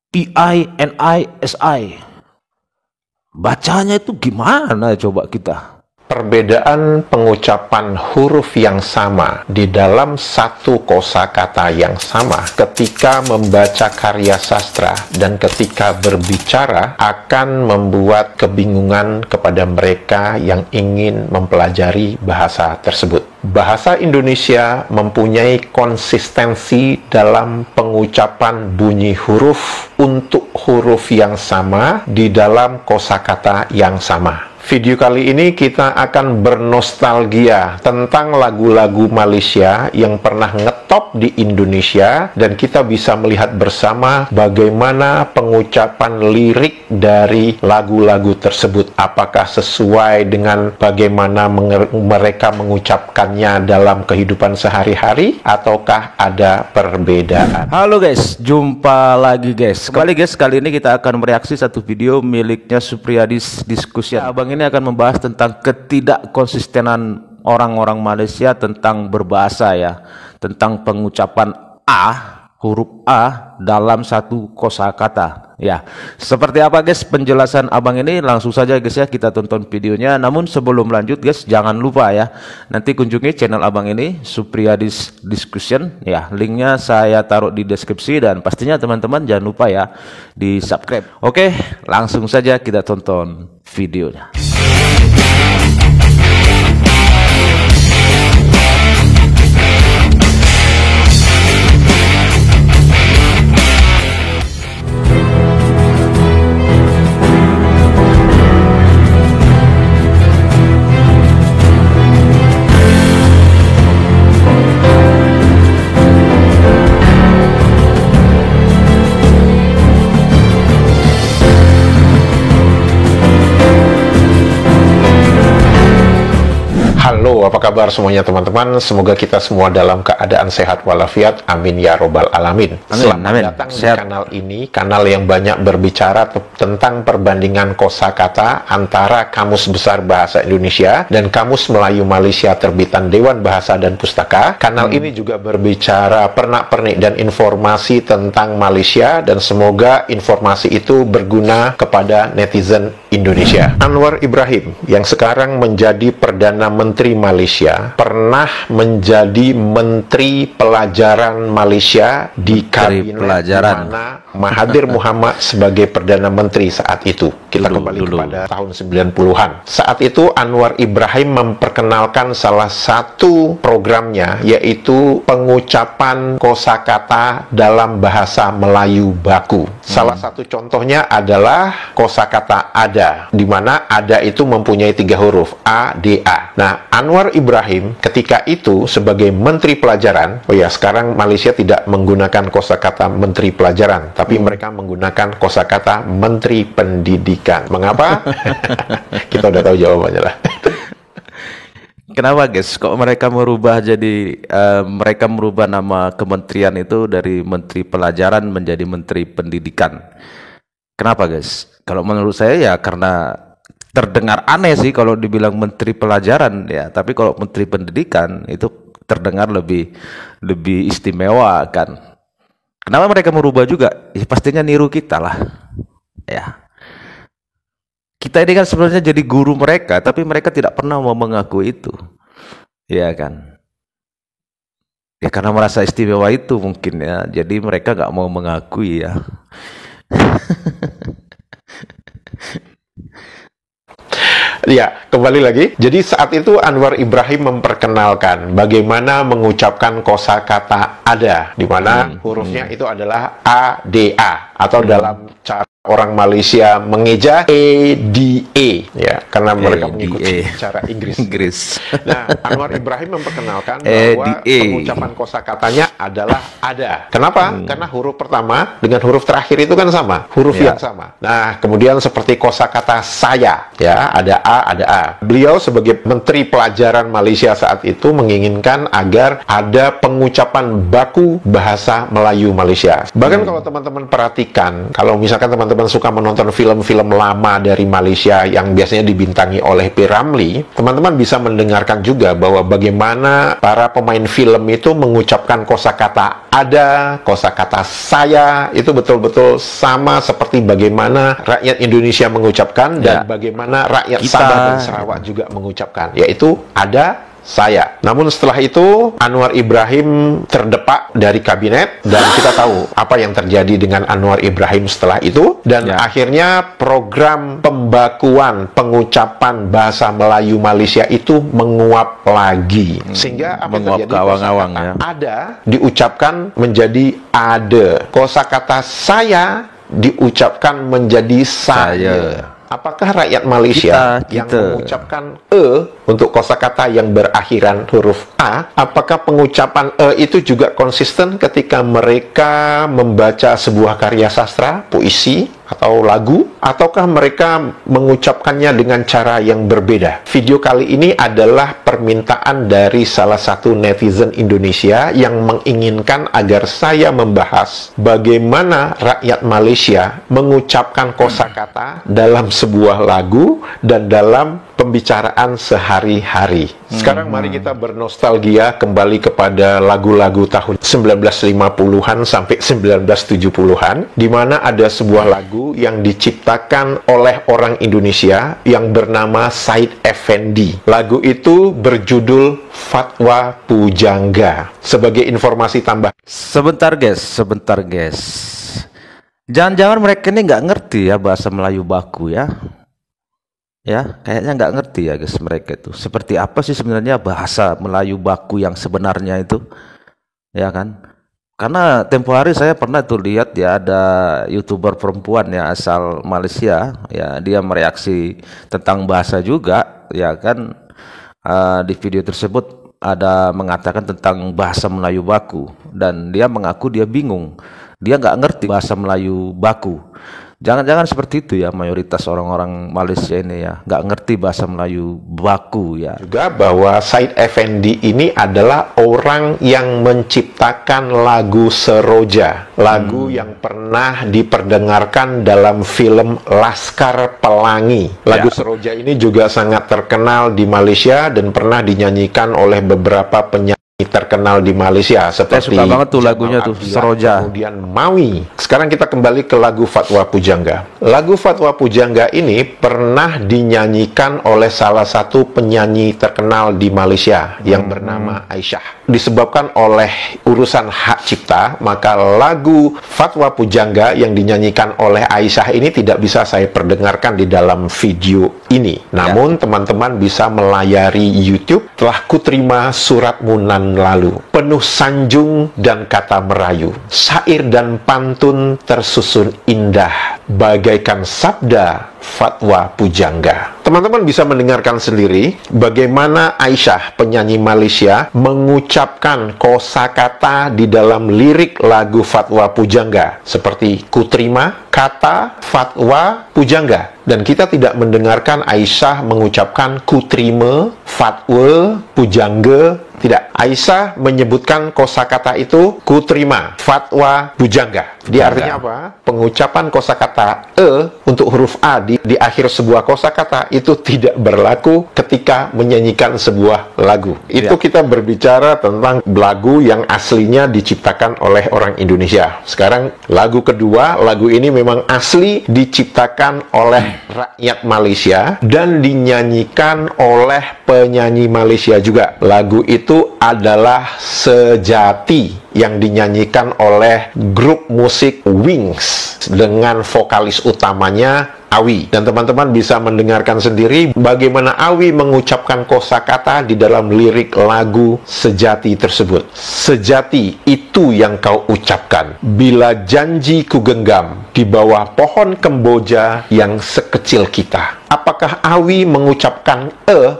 PINISI. Bacanya itu gimana coba kita? Perbedaan pengucapan huruf yang sama di dalam satu kosakata yang sama ketika membaca karya sastra dan ketika berbicara akan membuat kebingungan kepada mereka yang ingin mempelajari bahasa tersebut. Bahasa Indonesia mempunyai konsistensi dalam pengucapan bunyi huruf untuk huruf yang sama di dalam kosakata yang sama. Video kali ini kita akan bernostalgia tentang lagu-lagu Malaysia yang pernah ngetop di Indonesia, dan kita bisa melihat bersama bagaimana pengucapan lirik dari lagu-lagu tersebut. Apakah sesuai dengan bagaimana mereka mengucapkannya dalam kehidupan sehari-hari, ataukah ada perbedaan? Halo guys, jumpa lagi guys. Kali ini kita akan mereaksi satu video miliknya Supriyadis Discussion. Abang ini akan membahas tentang ketidakkonsistenan orang-orang Malaysia tentang berbahasa ya, tentang pengucapan huruf A dalam satu kosakata ya. Seperti apa guys penjelasan abang ini? Langsung saja guys ya, kita tonton videonya. Namun sebelum lanjut guys, jangan lupa ya, nanti kunjungi channel abang ini, Supriyadis Discussion ya. Linknya saya taruh di deskripsi, dan pastinya teman-teman jangan lupa ya di subscribe. Oke, langsung saja kita tonton videonya. Halo, apa kabar semuanya teman-teman? Semoga kita semua dalam keadaan sehat walafiat. Amin ya robbal alamin. Selamat datang di kanal ini, kanal yang banyak berbicara tentang perbandingan kosakata antara Kamus Besar Bahasa Indonesia dan Kamus Melayu Malaysia terbitan Dewan Bahasa dan Pustaka. Kanal ini juga berbicara pernak-pernik dan informasi tentang Malaysia, dan semoga informasi itu berguna kepada netizen Indonesia. Anwar Ibrahim yang sekarang menjadi Perdana Menteri Malaysia pernah menjadi Menteri Pelajaran Malaysia di kabinet mana Mahathir Mohamad sebagai Perdana Menteri saat itu. Kita kembali kepada tahun 90-an. Saat itu Anwar Ibrahim memperkenalkan salah satu programnya, yaitu pengucapan kosakata dalam bahasa Melayu baku. Salah satu contohnya adalah kosakata ada, di mana ada itu mempunyai 3 huruf, A, D, A. Nah, Anwar Ibrahim ketika itu sebagai Menteri Pelajaran, sekarang Malaysia tidak menggunakan kosakata Menteri Pelajaran, tapi mereka menggunakan kosakata Menteri Pendidikan. Mengapa? Kita udah tahu jawabannya lah. Kenapa guys? Kok mereka merubah jadi mereka merubah nama kementerian itu dari Menteri Pelajaran menjadi Menteri Pendidikan? Kenapa guys? Kalau menurut saya ya karena terdengar aneh sih kalau dibilang Menteri Pelajaran ya, tapi kalau Menteri Pendidikan itu terdengar lebih istimewa kan. Kenapa mereka merubah juga? Ya pastinya niru kita lah. Ya. Kita ini kan sebenarnya jadi guru mereka, tapi mereka tidak pernah mau mengaku itu. Ya kan? Ya karena merasa istimewa itu mungkin ya. Jadi mereka nggak mau mengakui ya. Ya, kembali lagi. Jadi saat itu Anwar Ibrahim memperkenalkan bagaimana mengucapkan kosakata ada, di mana hurufnya itu adalah A, D, A, atau dalam cara orang Malaysia mengeja EDA, ya, karena mereka mengikuti cara Inggris. Nah, Anwar Ibrahim memperkenalkan bahwa pengucapan kosakatanya adalah ada. Kenapa? Karena huruf pertama dengan huruf terakhir itu kan sama, huruf yang sama. Nah, kemudian seperti kosakata saya, ya, ada A, ada A. Beliau sebagai Menteri Pelajaran Malaysia saat itu menginginkan agar ada pengucapan baku bahasa Melayu Malaysia. Bahkan kalau teman-teman perhatikan, kalau misalkan teman-teman suka menonton film-film lama dari Malaysia yang biasanya dibintangi oleh P. Ramlee, teman-teman bisa mendengarkan juga bahwa bagaimana para pemain film itu mengucapkan kosakata ada, kosakata saya, itu betul-betul sama seperti bagaimana rakyat Indonesia mengucapkan dan bagaimana rakyat Sabah dan Sarawak juga mengucapkan, yaitu ada, saya. Namun setelah itu Anwar Ibrahim terdepak dari kabinet dan kita tahu apa yang terjadi dengan Anwar Ibrahim setelah itu, dan akhirnya program pembakuan pengucapan bahasa Melayu Malaysia itu menguap lagi, sehingga apa yang terjadi, kosakata ada diucapkan menjadi ada, kosakata saya diucapkan menjadi saya. Apakah rakyat Malaysia yang mengucapkan untuk kosakata yang berakhiran huruf A, apakah pengucapan itu juga konsisten ketika mereka membaca sebuah karya sastra, puisi, atau lagu, ataukah mereka mengucapkannya dengan cara yang berbeda? Video kali ini adalah permintaan dari salah satu netizen Indonesia yang menginginkan agar saya membahas bagaimana rakyat Malaysia mengucapkan kosakata dalam sebuah lagu dan dalam pembicaraan sehari-hari. Sekarang mari kita bernostalgia kembali kepada lagu-lagu tahun 1950-an sampai 1970-an, di mana ada sebuah lagu yang diciptakan oleh orang Indonesia yang bernama Said Effendi. Lagu itu berjudul Fatwa Pujangga. Sebagai informasi tambahan. Sebentar guys. Jangan-jangan mereka ini nggak ngerti ya bahasa Melayu baku ya. Ya, kayaknya nggak ngerti ya guys mereka itu. Seperti apa sih sebenarnya bahasa Melayu baku yang sebenarnya itu? Ya kan? Karena tempo hari saya pernah tuh lihat ya ada YouTuber perempuan ya asal Malaysia, ya dia mereaksi tentang bahasa juga, ya kan? Di video tersebut ada mengatakan tentang bahasa Melayu baku dan dia mengaku dia bingung. Dia nggak ngerti bahasa Melayu baku. Jangan-jangan seperti itu ya mayoritas orang-orang Malaysia ini ya, nggak ngerti bahasa Melayu baku ya. Juga bahwa Said Effendi ini adalah orang yang menciptakan lagu Seroja, lagu yang pernah diperdengarkan dalam film Laskar Pelangi. Lagu Seroja ini juga sangat terkenal di Malaysia dan pernah dinyanyikan oleh beberapa penyanyi terkenal di Malaysia seperti suka banget tuh lagunya tuh Seroja, kemudian Mawi. Sekarang kita kembali ke lagu Fatwa Pujangga. Lagu Fatwa Pujangga ini pernah dinyanyikan oleh salah satu penyanyi terkenal di Malaysia yang bernama Aisyah. Disebabkan oleh urusan hak cipta, maka lagu Fatwa Pujangga yang dinyanyikan oleh Aisyah ini tidak bisa saya perdengarkan di dalam video ini. Namun teman-teman bisa melayari YouTube. Telah kuterima suratmu nan lalu, penuh sanjung dan kata merayu, syair dan pantun tersusun indah, bagaikan sabda Fatwa Pujangga. Teman-teman bisa mendengarkan sendiri bagaimana Aisyah, penyanyi Malaysia, mengucapkan kosakata di dalam lirik lagu Fatwa Pujangga seperti kuterima, kata, fatwa, pujangga. Dan kita tidak mendengarkan Aisyah mengucapkan kuterima, fatwa, pujangga. Tidak. Aisyah menyebutkan kosakata itu kuterima, fatwa, pujangga. Dia artinya apa? Pengucapan kosakata untuk huruf A di akhir sebuah kosakata itu tidak berlaku ketika menyanyikan sebuah lagu. Itu kita berbicara tentang lagu yang aslinya diciptakan oleh orang Indonesia. Sekarang lagu kedua, lagu ini memang asli diciptakan oleh rakyat Malaysia dan dinyanyikan oleh penyanyi Malaysia juga. Lagu itu adalah Sejati yang dinyanyikan oleh grup musik Wings dengan vokalis utamanya Awi. Dan teman-teman bisa mendengarkan sendiri bagaimana Awi mengucapkan kosakata di dalam lirik lagu Sejati tersebut. Sejati itu yang kau ucapkan bila janji ku genggam di bawah pohon kemboja yang sekecil kita. Apakah Awi mengucapkan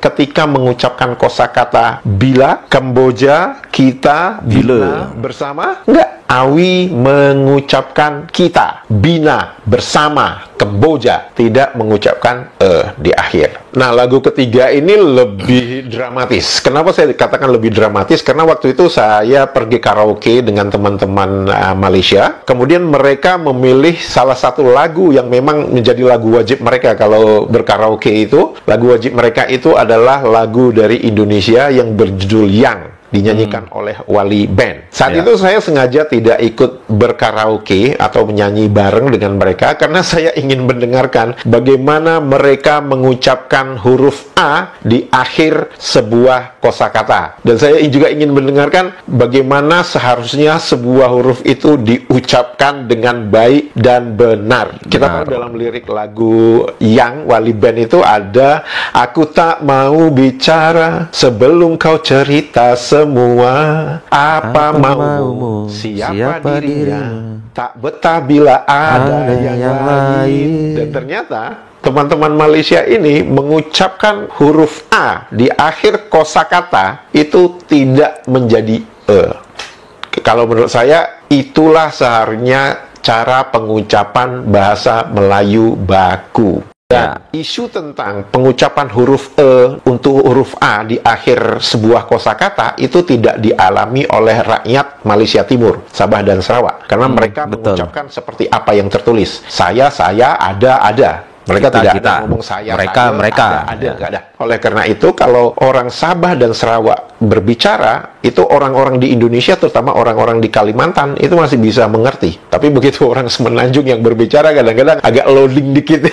ketika mengucapkan kosakata bila, kemboja, kita, bila bersama? Enggak. Awi mengucapkan kita, Bina bersama, Kamboja tidak mengucapkan di akhir. Nah, lagu ketiga ini lebih dramatis. Kenapa saya katakan lebih dramatis? Karena waktu itu saya pergi karaoke dengan teman-teman Malaysia. Kemudian mereka memilih salah satu lagu yang memang menjadi lagu wajib mereka kalau berkaraoke itu. Lagu wajib mereka itu adalah lagu dari Indonesia yang berjudul Yang, dinyanyikan oleh Wali Band. Saat itu saya sengaja tidak ikut berkaraoke atau menyanyi bareng dengan mereka karena saya ingin mendengarkan bagaimana mereka mengucapkan huruf A di akhir sebuah kosakata. Dan saya juga ingin mendengarkan bagaimana seharusnya sebuah huruf itu diucapkan dengan baik dan benar. Kita tahu dalam lirik lagu Yang Wali Band itu ada, aku tak mau bicara sebelum kau cerita semua, apa maumu, siapa dirinya, tak betah bila ada yang lain. Dan ternyata teman-teman Malaysia ini mengucapkan huruf A di akhir kosakata itu tidak menjadi E. Kalau menurut saya itulah seharusnya cara pengucapan bahasa Melayu baku. Dan isu tentang pengucapan huruf E untuk huruf A di akhir sebuah kosakata itu tidak dialami oleh rakyat Malaysia Timur, Sabah dan Sarawak. Karena mereka mengucapkan seperti apa yang tertulis. Saya, ada. Mereka tidak ada ngomong mereka. Nggak ada. Oleh karena itu, kalau orang Sabah dan Sarawak berbicara, itu orang-orang di Indonesia, terutama orang-orang di Kalimantan, itu masih bisa mengerti. Tapi begitu orang Semenanjung yang berbicara, kadang-kadang agak loading dikit.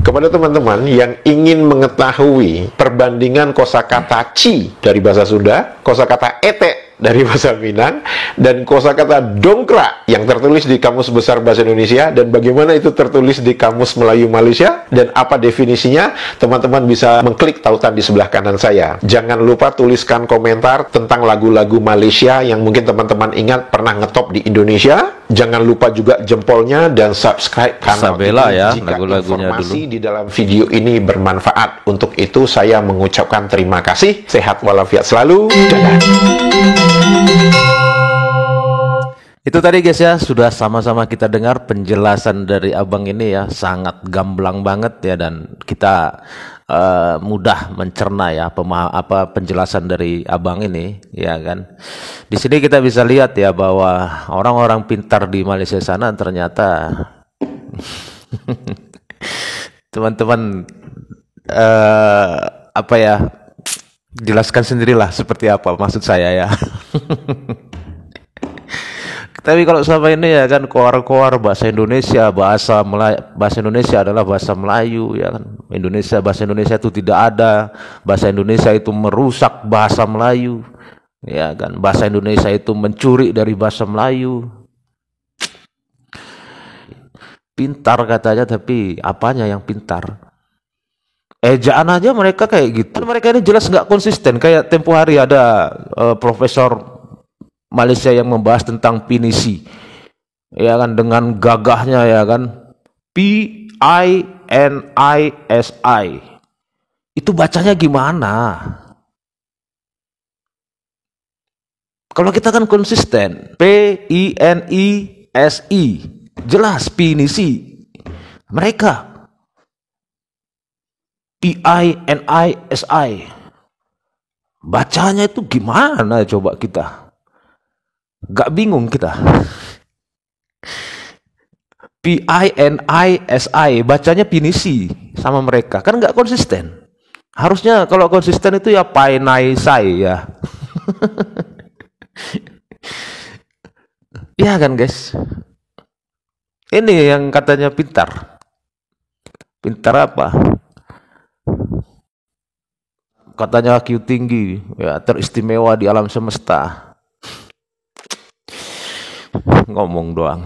Kepada teman-teman yang ingin mengetahui perbandingan kosakata ci dari bahasa Sunda, kosakata ete dari bahasa Minang, dan kosakata dongkrak yang tertulis di Kamus Besar Bahasa Indonesia, dan bagaimana itu tertulis di Kamus Melayu Malaysia, dan apa definisinya, teman-teman bisa mengklik tautan di sebelah kanan saya. Jangan lupa tuliskan komentar tentang lagu-lagu Malaysia yang mungkin teman-teman ingat pernah ngetop di Indonesia. Jangan lupa juga jempolnya dan subscribe kanal ini jika informasi di dalam video ini bermanfaat. Untuk itu saya mengucapkan terima kasih. Sehat walafiat selalu. Dadah. Itu tadi guys ya, sudah sama-sama kita dengar penjelasan dari abang ini ya, sangat gamblang banget ya, dan kita mudah mencerna ya penjelasan dari abang ini ya kan. Di sini kita bisa lihat ya bahwa orang-orang pintar di Malaysia sana ternyata teman-teman apa ya, jelaskan sendirilah seperti apa maksud saya ya. Tapi kalau selama ini ya kan koar-koar bahasa Indonesia, bahasa Indonesia adalah bahasa Melayu ya kan. Bahasa Indonesia itu tidak ada. Bahasa Indonesia itu merusak bahasa Melayu. Ya kan, bahasa Indonesia itu mencuri dari bahasa Melayu. Pintar katanya, tapi apanya yang pintar? Ejaan aja mereka kayak gitu. Mereka ini jelas nggak konsisten. Kayak tempo hari ada profesor Malaysia yang membahas tentang pinisi, ya kan, dengan gagahnya ya kan, PINISI. Itu bacanya gimana? Kalau kita kan konsisten, PINISI, jelas pinisi. Mereka PINISI, bacanya itu gimana coba kita? Gak bingung kita. PINISI bacanya pinisi sama mereka, kan gak konsisten. Harusnya kalau konsisten itu ya PINISI ya. Iya kan guys. Ini yang katanya pintar. Pintar apa? Katanya IQ tinggi ya, teristimewa di alam semesta. Ngomong doang.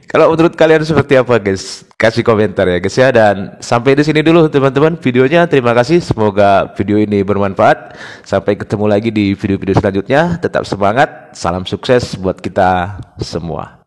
Kalau menurut kalian seperti apa guys? Kasih komentar ya guys ya. Dan sampai di sini dulu teman-teman videonya. Terima kasih. Semoga video ini bermanfaat. Sampai ketemu lagi di video-video selanjutnya. Tetap semangat. Salam sukses buat kita semua.